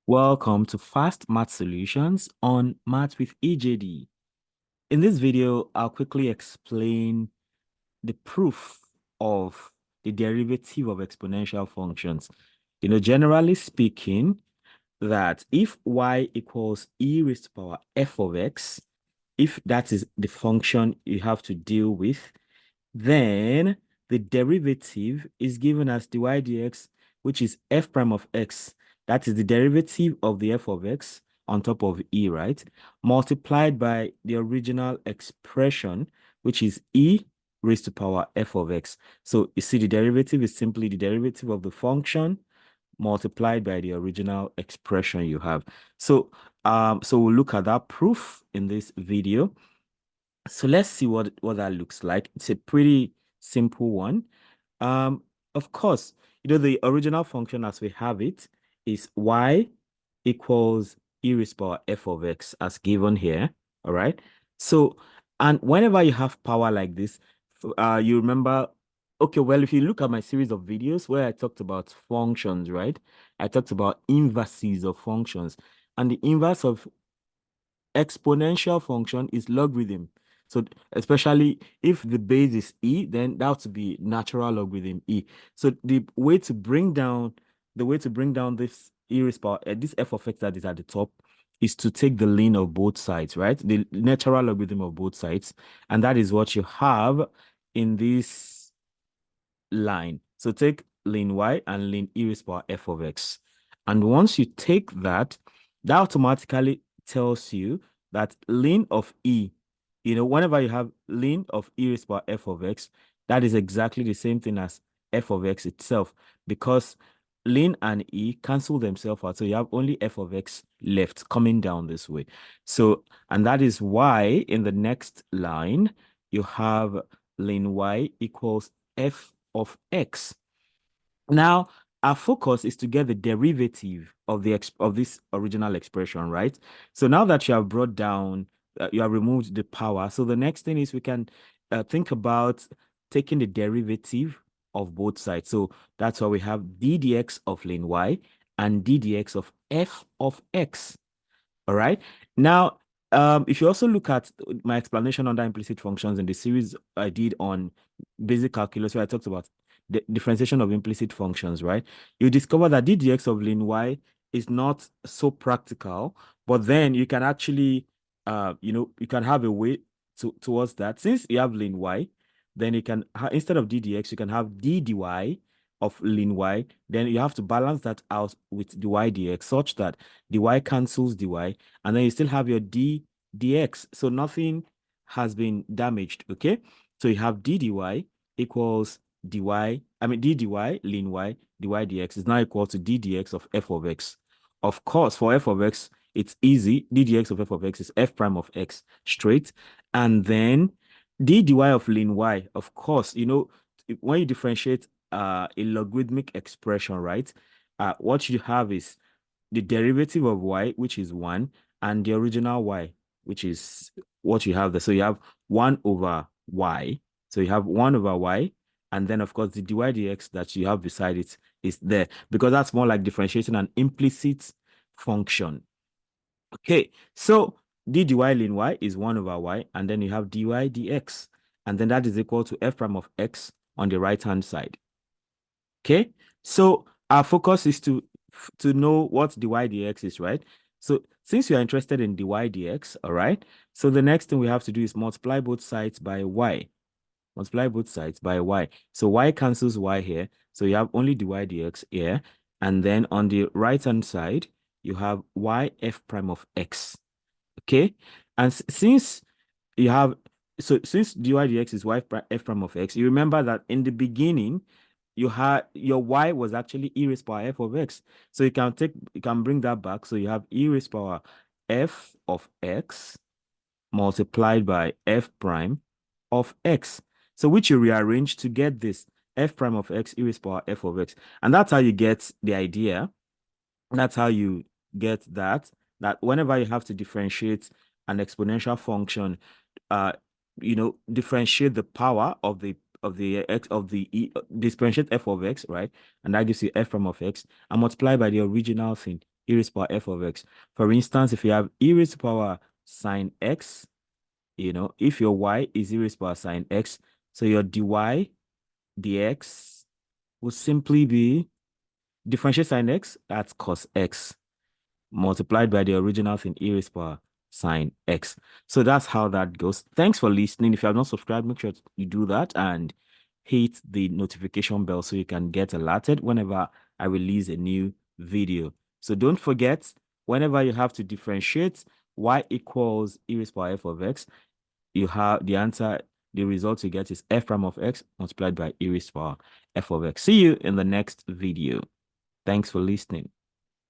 Welcome to Fast Math Solutions on Math with EJD. In this video, I'll quickly explain the proof of the derivative of exponential functions. Generally speaking, that if y equals e raised to power f of x, if that is the function you have to deal with, then the derivative is given as dy dx, which is f prime of x. That is the derivative of the f of x on top of e, right? Multiplied by the original expression, which is e raised to power f of x. So you see the derivative is simply the derivative of the function multiplied by the original expression you have. So we'll look at that proof in this video. So let's see what that looks like. It's a pretty simple one. Um, of course, the original function as we have it is y equals e raised to power f of x as given here. All right. So, and whenever you have power like this, you remember, okay, well, if you look at my series of videos where I talked about functions, right? I talked about inverses of functions, and the inverse of exponential function is logarithm. So especially if the base is e, then that would be natural logarithm e. So the way to bring down this e raised power this f of x that is at the top is to take the ln of both sides, right? The natural logarithm of both sides, and that is what you have in this line. So take ln y and ln e raised power f of x. And once you take that, that automatically tells you that ln of e, whenever you have ln of e raised power f of x, that is exactly the same thing as f of x itself, because ln and e cancel themselves out. So you have only f of x left coming down this way. So, and that is why in the next line, you have ln y equals f of x. Now, our focus is to get the derivative of this original expression, right? So now that you have brought down, you have removed the power. So the next thing is we can think about taking the derivative of both sides. So that's why we have d dx of ln y and d dx of f of x. All right. Now, if you also look at my explanation under implicit functions in the series I did on basic calculus, where I talked about the differentiation of implicit functions, right? You discover that d dx of ln y is not so practical, but then you can actually, you can have a way towards that. Since you have ln y, then you can, instead of d dx, you can have d dy of ln y. Then you have to balance that out with dy dx such that dy cancels dy, and then you still have your d dx. So nothing has been damaged, okay? So you have d dy equals dy, d dy ln y dy dx is now equal to d dx of f of x. Of course, for f of x, it's easy. D dx of f of x is f prime of x straight. And then d dy of ln y, of course, when you differentiate a logarithmic expression, right? What you have is the derivative of y, which is 1, and the original y, which is what you have there. So you have 1 over y. So you have 1 over y, and then, of course, the dy dx that you have beside it is there, because that's more like differentiating an implicit function. Okay, so d dy ln y is 1 over y, and then you have dy dx, and then that is equal to f prime of x on the right-hand side. Okay, so our focus is to know what dy dx is, right? So since you are interested in dy dx, all right, so the next thing we have to do is multiply both sides by y. Multiply both sides by y. So y cancels y here. So you have only dy dx here. And then on the right-hand side, you have y f prime of x. Okay? And since you have, so since dy dx is y f prime of x, you remember that in the beginning, you had your y was actually e raised power f of x. So you can bring that back. So you have e raised power f of x multiplied by f prime of x. So which you rearrange to get this f prime of x e raised power f of x. And that's how you get the idea. That's how you get that whenever you have to differentiate an exponential function, uh, differentiate the power of the x of the differentiate f of x, right? And that gives you f prime of x, and multiply by the original thing, e raised to power f of x. For instance, if you have e raised to power sine x, if your y is e raised to power sine x, so your dy dx will simply be differentiate sine x, that's cos x, multiplied by the original thing, e raised to power sine x. So that's how that goes. Thanks for listening. If you have not subscribed, make sure you do that and hit the notification bell so you can get alerted whenever I release a new video. So don't forget, whenever you have to differentiate y equals e raised to power f of x, you have the answer, the result you get is f prime of x multiplied by e raised to power f of x. See you in the next video. Thanks for listening.